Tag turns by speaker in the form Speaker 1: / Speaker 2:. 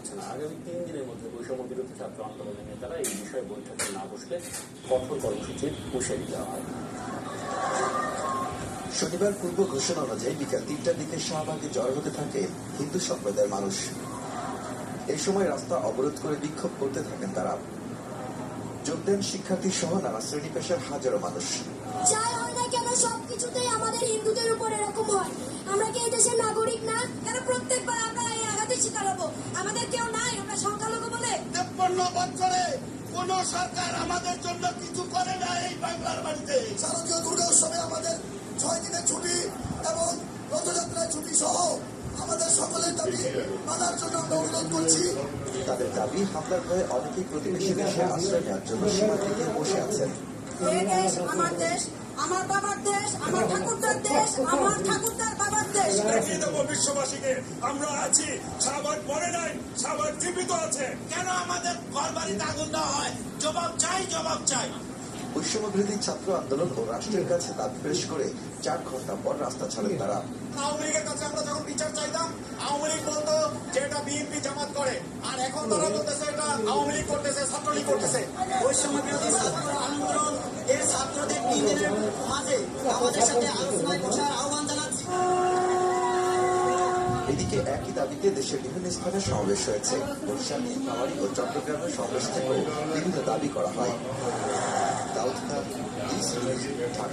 Speaker 1: হচ্ছে না। আগামী 3 দিনের মধ্যে বৈষম্য বিরোধী ছাত্র আন্দোলনের নেতারা এই বিষয়ে বৈঠকে না বসলে কঠোর কর্মসূচির হুঁশিয়ারি দেওয়া হয়।
Speaker 2: শনিবার পূর্ব ঘোষণা অনুযায়ী বিকাল 3টার দিকে শাহবাগে জড়ো হতে থাকে হিন্দু সম্প্রদায়ের মানুষ। এই সময় রাস্তা অবরোধ করে বিক্ষোভ করতে থাকেন তারা। যোগ দেন শিক্ষার্থী সহ নানা শ্রেণী পেশার হাজারো মানুষ।
Speaker 3: যাই হয় না কেন সবকিছুতেই আমাদের হিন্দুদের উপর এরকম হয়। আমরা কি এই দেশের নাগরিক না? কেন প্রত্যেকবার আমরা এই আঘাতের শিকার হবো? আমাদের কেউ নাই, আমরা সংখ্যালঘু বলে?
Speaker 4: 53 বছরে কোন সরকার আমাদের জন্য কিছু করে না এই বাংলার বাড়িতে। শারদীয় দুর্গা উৎসবে আমাদের 6 দিনের ছুটি এবং রথযাত্রায় ছুটি সহ আমাদের সকলের দাবি মানার জন্য আমরা অনুরোধ করছি।
Speaker 2: তাদের দাবি, হামলার ভয়ে অনেকেই প্রতিবেশী দেশে আশ্রয় নেওয়ার জন্য সীমা থেকে বসে আছেন।
Speaker 3: এই দেশ আমার দেশ, আমার বাবার দেশ, আমার ঠাকুরদার দেশ, আমার ঠাকুরদার বাবার দেশ।
Speaker 4: বিশ্ববাসীকে আমরা আছি, শাহবাগ পড়ে নাই, শাহবাগ জীবিত আছে। কেন আমাদের ঘর বাড়িতে আগুন দেওয়া হয়? জবাব চাই, জবাব চাই।
Speaker 2: বৈষম্য বিরোধী ছাত্র আন্দোলন ও রাষ্ট্রের কাছে দাবি পেশ করে 4 ঘন্টা পর রাস্তা ছাড়েন তারা।
Speaker 4: আওয়ামী লীগের কাছে আমরা যখন বিচার চাইতাম, আওয়ামী লীগ বলতো যে এটা বিএনপি জামাত করে, আর এখন তারা বলতেছে এটা আওয়ামী লীগ করতেছে, ছাত্রলীগ করতেছে।
Speaker 5: বৈষম্য বিরোধী ছাত্র আন্দোলন এর ছাত্রদের 3 দিনের মাঝে আমাদের সাথে আলোচনায় বসার আহ্বান জানাচ্ছি।
Speaker 2: এদিকে একই দাবিতে দেশের বিভিন্ন স্থানে সমাবেশ হয়েছে। বরিশাল, নীলফামারী ও চট্টগ্রামের সমাবেশ থেকেও বিভিন্ন দাবি করা হয়। দাউদ খান, ঢাকা।